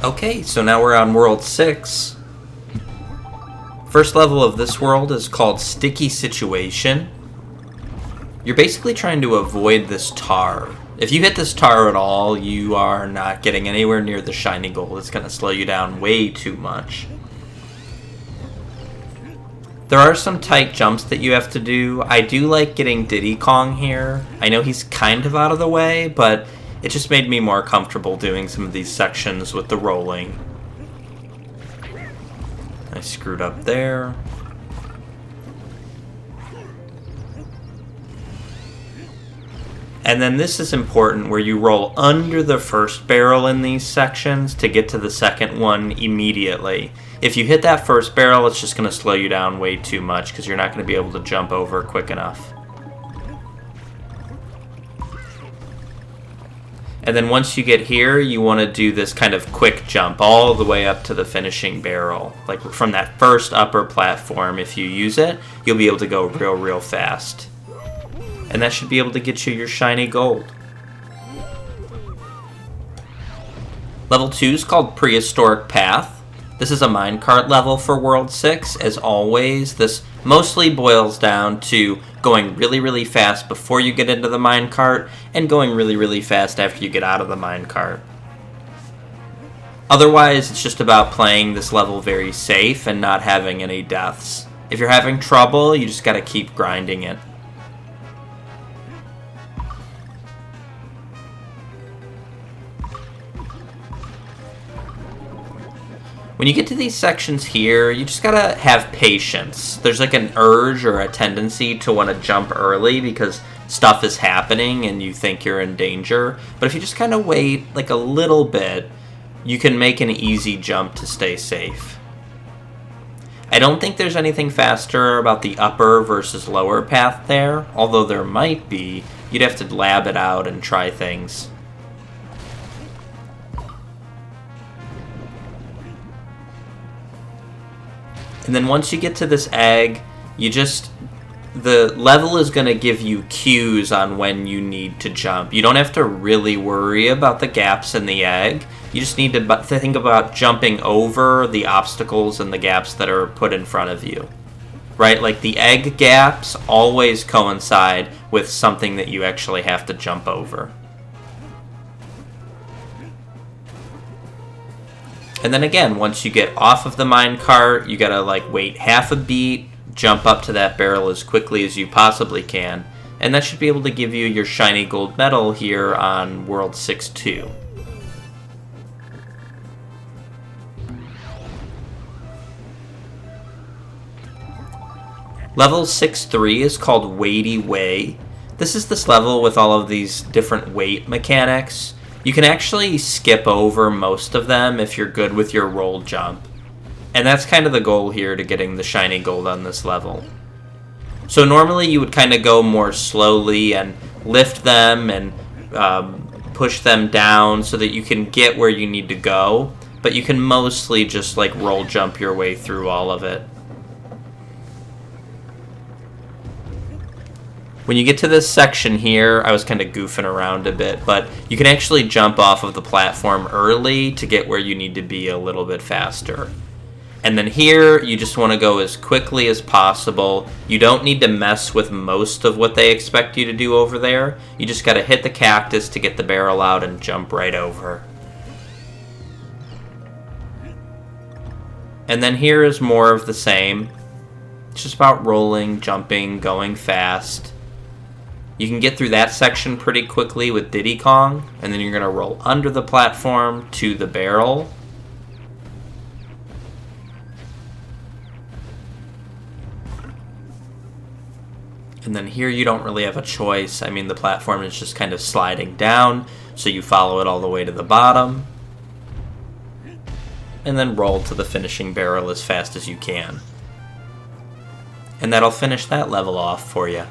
Okay, so now we're on World 6. First level of this world is called Sticky Situation. You're basically trying to avoid this tar. If you hit this tar at all, you are not getting anywhere near the shiny gold. It's going to slow you down way too much. There are some tight jumps that you have to do. I do like getting Diddy Kong here. I know he's kind of out of the way, but it just made me more comfortable doing some of these sections with the rolling. I screwed up there. And then this is important, where you roll under the first barrel in these sections to get to the second one immediately. If you hit that first barrel, it's just going to slow you down way too much because you're not going to be able to jump over quick enough. And then once you get here, you want to do this kind of quick jump all the way up to the finishing barrel. Like from that first upper platform, if you use it, you'll be able to go real fast. And that should be able to get you your shiny gold. Level 2 is called Prehistoric Path. This is a minecart level for World 6. As always, this mostly boils down to going really fast before you get into the minecart and going really fast after you get out of the minecart. Otherwise, it's just about playing this level very safe and not having any deaths. If you're having trouble, you just gotta keep grinding it. When you get to these sections here, you just gotta have patience. There's like an urge or a tendency to want to jump early because stuff is happening and you think you're in danger. But if you just kind of wait like a little bit, you can make an easy jump to stay safe. I don't think there's anything faster about the upper versus lower path there, although there might be. You'd have to lab it out and try things. And then once you get to this egg, the level is going to give you cues on when you need to jump. You don't have to really worry about the gaps in the egg. You just need to think about jumping over the obstacles and the gaps that are put in front of you. Right? Like the egg gaps always coincide with something that you actually have to jump over. And then again, once you get off of the minecart, you gotta like wait half a beat, jump up to that barrel as quickly as you possibly can, and that should be able to give you your shiny gold medal here on World 6-2. Level 6-3 is called Weighty Way. This is this level with all of these different weight mechanics. You can actually skip over most of them if you're good with your roll jump. And that's kind of the goal here to getting the shiny gold on this level. So normally you would kind of go more slowly and lift them and push them down so that you can get where you need to go. But you can mostly just like roll jump your way through all of it. When you get to this section here, I was kind of goofing around a bit, but you can actually jump off of the platform early to get where you need to be a little bit faster. And then here, you just want to go as quickly as possible. You don't need to mess with most of what they expect you to do over there. You just got to hit the cactus to get the barrel out and jump right over. And then here is more of the same. It's just about rolling, jumping, going fast. You can get through that section pretty quickly with Diddy Kong, and then you're going to roll under the platform to the barrel. And then here you don't really have a choice. I mean, the platform is just kind of sliding down, so you follow it all the way to the bottom. And then roll to the finishing barrel as fast as you can. And that'll finish that level off for you.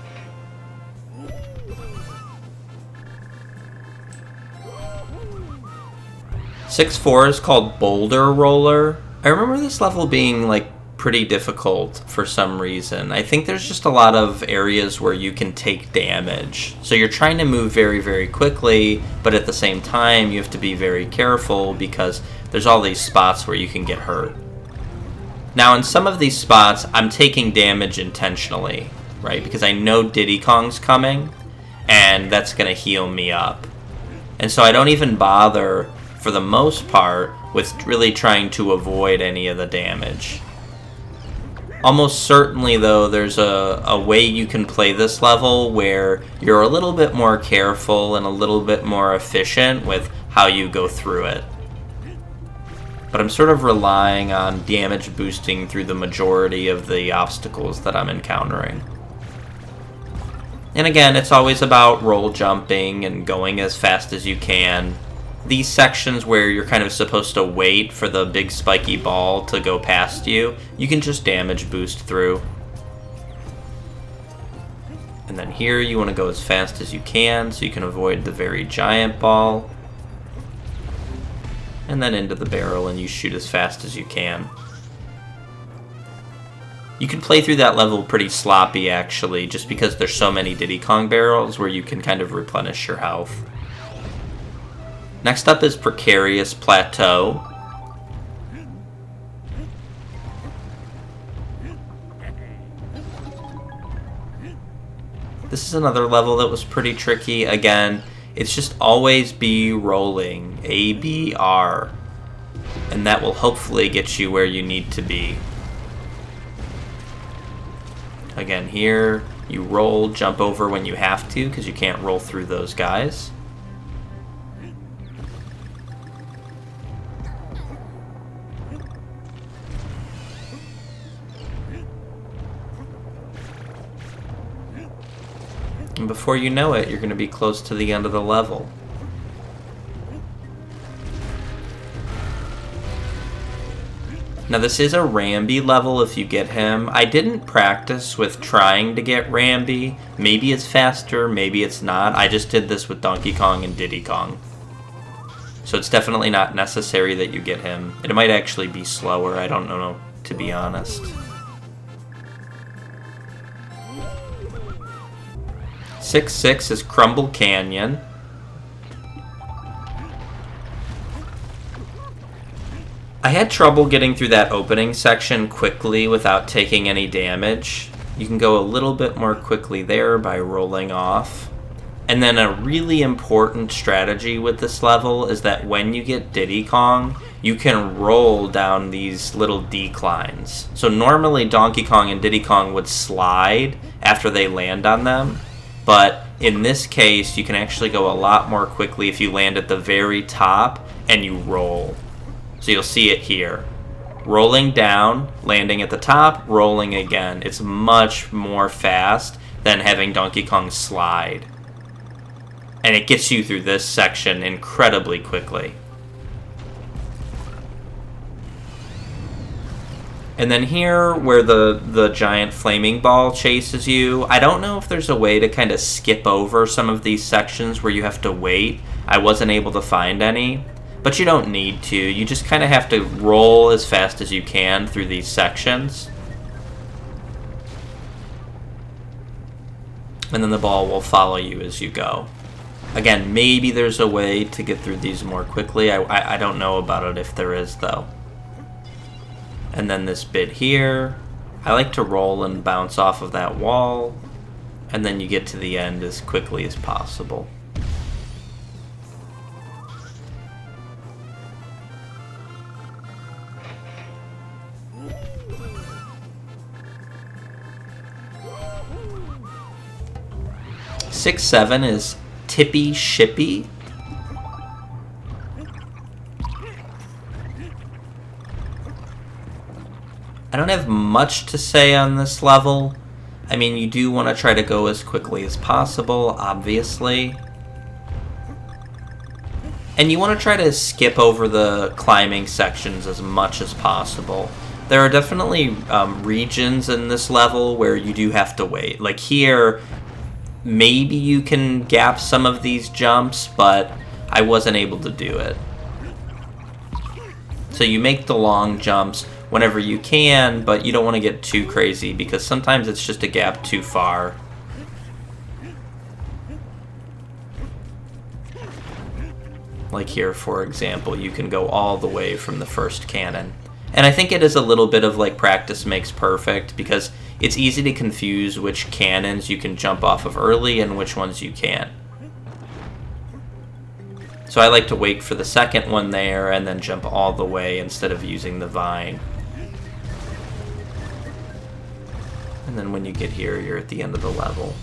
6-4 is called Boulder Roller. I remember this level being like pretty difficult for some reason. I think there's just a lot of areas where you can take damage. So you're trying to move very, very quickly, but at the same time, you have to be very careful because there's all these spots where you can get hurt. Now, in some of these spots, I'm taking damage intentionally, right? Because I know Diddy Kong's coming, and that's going to heal me up. And so I don't even bother, for the most part, with really trying to avoid any of the damage. Almost certainly, though, there's a way you can play this level where you're a little bit more careful and a little bit more efficient with how you go through it. But I'm sort of relying on damage boosting through the majority of the obstacles that I'm encountering. And again, it's always about roll jumping and going as fast as you can. These sections where you're kind of supposed to wait for the big spiky ball to go past you, you can just damage boost through. And then here you want to go as fast as you can so you can avoid the very giant ball. And then into the barrel and you shoot as fast as you can. You can play through that level pretty sloppy actually, just because there's so many Diddy Kong barrels where you can kind of replenish your health. Next up is Precarious Plateau. This is another level that was pretty tricky. Again, it's just always be rolling, A, B, R, and that will hopefully get you where you need to be. Again, here, you roll, jump over when you have to, because you can't roll through those guys. And before you know it, you're going to be close to the end of the level. Now this is a Rambi level if you get him. I didn't practice with trying to get Rambi. Maybe it's faster, maybe it's not. I just did this with Donkey Kong and Diddy Kong. So it's definitely not necessary that you get him. It might actually be slower, I don't know, to be honest. 6-6 is Crumble Canyon. I had trouble getting through that opening section quickly without taking any damage. You can go a little bit more quickly there by rolling off. And then a really important strategy with this level is that when you get Diddy Kong, you can roll down these little declines. So normally Donkey Kong and Diddy Kong would slide after they land on them. But in this case, you can actually go a lot more quickly if you land at the very top and you roll. So you'll see it here. Rolling down, landing at the top, rolling again. It's much more fast than having Donkey Kong slide. And it gets you through this section incredibly quickly. And then here, where the giant flaming ball chases you, I don't know if there's a way to kind of skip over some of these sections where you have to wait. I wasn't able to find any, but you don't need to. You just kind of have to roll as fast as you can through these sections. And then the ball will follow you as you go. Again, maybe there's a way to get through these more quickly. I don't know about it if there is, though. And then this bit here, I like to roll and bounce off of that wall, and then you get to the end as quickly as possible. Six, 7 is Tippy Shippy. I don't have much to say on this level. I mean, you do want to try to go as quickly as possible, obviously. And you want to try to skip over the climbing sections as much as possible. There are definitely regions in this level where you do have to wait. Like here, maybe you can gap some of these jumps, but I wasn't able to do it. So you make the long jumps. whenever you can, but you don't want to get too crazy because sometimes it's just a gap too far. Like here, for example, you can go all the way from the first cannon. And I think it is a little bit of like practice makes perfect, because it's easy to confuse which cannons you can jump off of early and which ones you can't. So I like to wait for the second one there and then jump all the way instead of using the vine. And then when you get here, you're at the end of the level.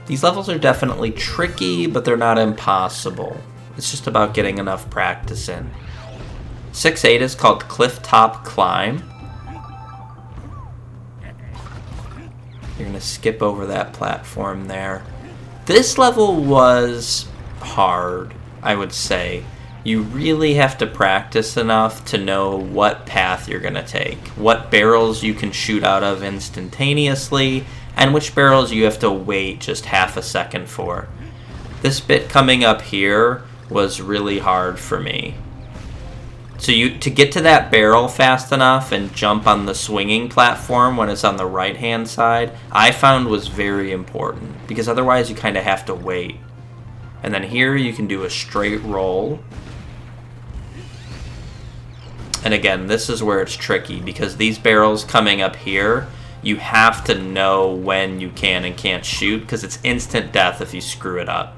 These levels are definitely tricky, but they're not impossible. It's just about getting enough practice in. 6-8 is called Clifftop Climb. You're going to skip over that platform there. This level was hard, I would say. You really have to practice enough to know what path you're going to take, what barrels you can shoot out of instantaneously, and which barrels you have to wait just half a second for. This bit coming up here was really hard for me. So to get to that barrel fast enough and jump on the swinging platform when it's on the right-hand side, I found was very important, because otherwise you kind of have to wait. And then here you can do a straight roll. And again, this is where it's tricky, because these barrels coming up here, you have to know when you can and can't shoot, because it's instant death if you screw it up.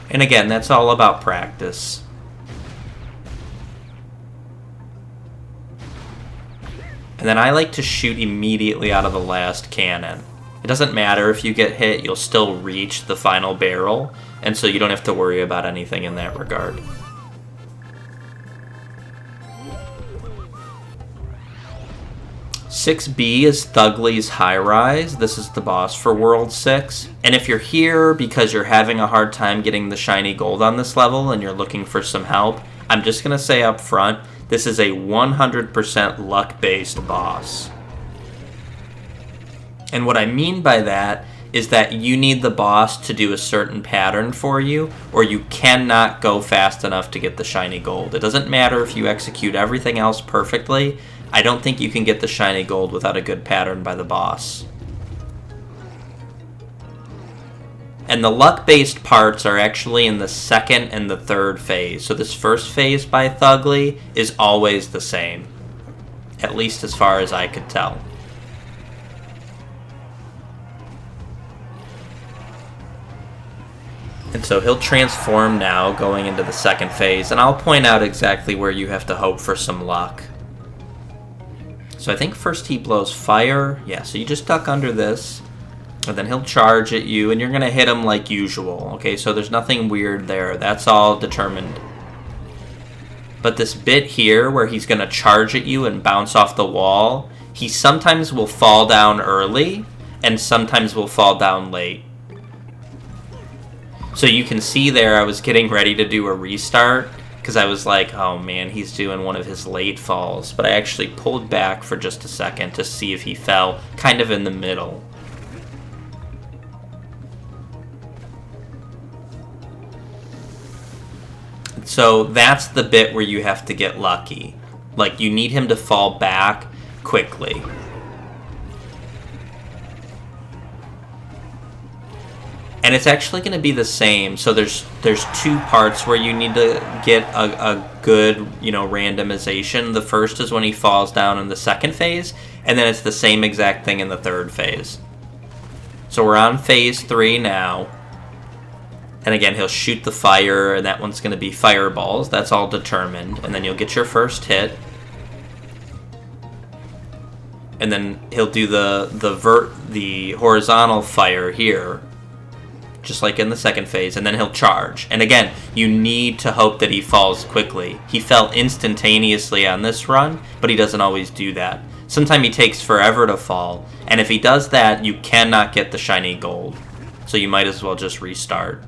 And again, that's all about practice. And then I like to shoot immediately out of the last cannon. It doesn't matter if you get hit, you'll still reach the final barrel, and so you don't have to worry about anything in that regard. "6B is Thugley's Highrise. This is the boss for World 6. And if you're here because you're having a hard time getting the shiny gold on this level and you're looking for some help, I'm just going to say up front, this is a 100% luck-based boss. And what I mean by that is that you need the boss to do a certain pattern for you, or you cannot go fast enough to get the shiny gold. It doesn't matter if you execute everything else perfectly. I don't think you can get the shiny gold without a good pattern by the boss. And the luck-based parts are actually in the second and the third phase. So this first phase by Thugley is always the same, at least as far as I could tell. And so he'll transform now going into the second phase, and I'll point out exactly where you have to hope for some luck. So I think first he blows fire. Yeah, so you just duck under this, and then he'll charge at you, and you're going to hit him like usual. Okay, so there's nothing weird there. That's all determined. But this bit here where he's going to charge at you and bounce off the wall, he sometimes will fall down early, and sometimes will fall down late. So you can see there I was getting ready to do a restart, because I was like, oh man, he's doing one of his late falls. But I actually pulled back for just a second to see if he fell kind of in the middle. So that's the bit where you have to get lucky. Like, you need him to fall back quickly. And it's actually going to be the same. So there's two parts where you need to get a good, randomization. The first is when he falls down in the second phase, and then it's the same exact thing in the third phase. So we're on phase 3 now. And again, he'll shoot the fire, and that one's going to be fireballs. That's all determined. And then you'll get your first hit. And then he'll do the horizontal fire here, just like in the second phase, and then he'll charge. And again, you need to hope that he falls quickly. He fell instantaneously on this run, but he doesn't always do that. Sometimes he takes forever to fall, and if he does that, you cannot get the shiny gold. So you might as well just restart.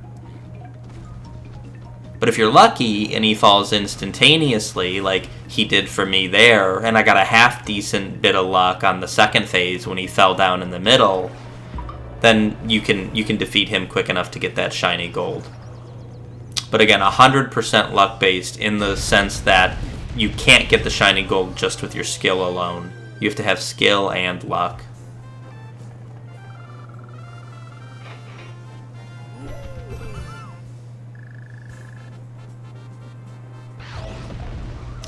But if you're lucky and he falls instantaneously, like he did for me there, and I got a half decent bit of luck on the second phase when he fell down in the middle, then you can defeat him quick enough to get that shiny gold. But again, 100% luck based in the sense that you can't get the shiny gold just with your skill alone. You have to have skill and luck.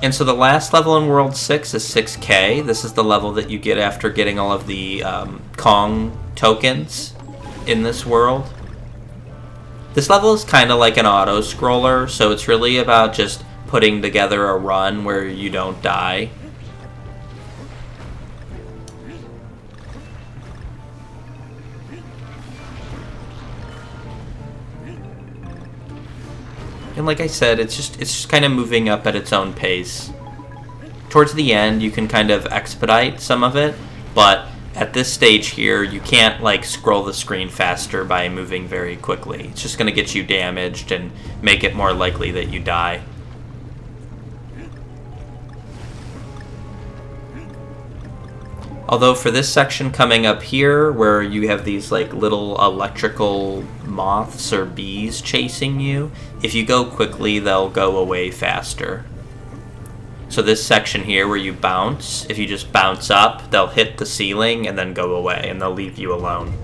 And so the last level in World 6 is 6K. This is the level that you get after getting all of the Kong tokens in this world. This level is kind of like an auto-scroller, so it's really about just putting together a run where you don't die. And like I said, it's just kind of moving up at its own pace. Towards the end, you can kind of expedite some of it, but at this stage here, you can't like scroll the screen faster by moving very quickly. It's just going to get you damaged and make it more likely that you die. Although for this section coming up here, where you have these like little electrical moths or bees chasing you, if you go quickly, they'll go away faster. So this section here where you bounce, if you just bounce up, they'll hit the ceiling and then go away, and they'll leave you alone.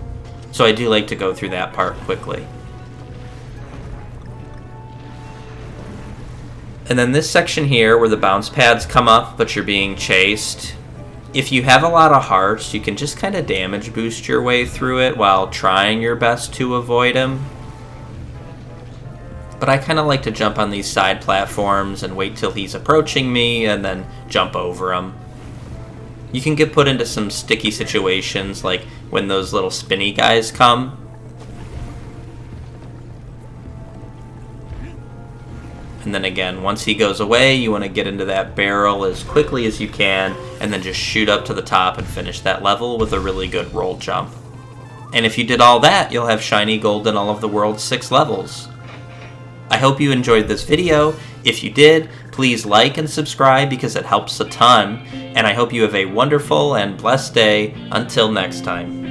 So I do like to go through that part quickly. And then this section here where the bounce pads come up, but you're being chased, if you have a lot of hearts, you can just kind of damage boost your way through it while trying your best to avoid him. But I kind of like to jump on these side platforms and wait till he's approaching me and then jump over him. You can get put into some sticky situations like when those little spinny guys come. And then again, once he goes away, you want to get into that barrel as quickly as you can and then just shoot up to the top and finish that level with a really good roll jump. And if you did all that, you'll have shiny gold in all of the world's 6 levels. I hope you enjoyed this video. If you did, please like and subscribe because it helps a ton. And I hope you have a wonderful and blessed day. Until next time.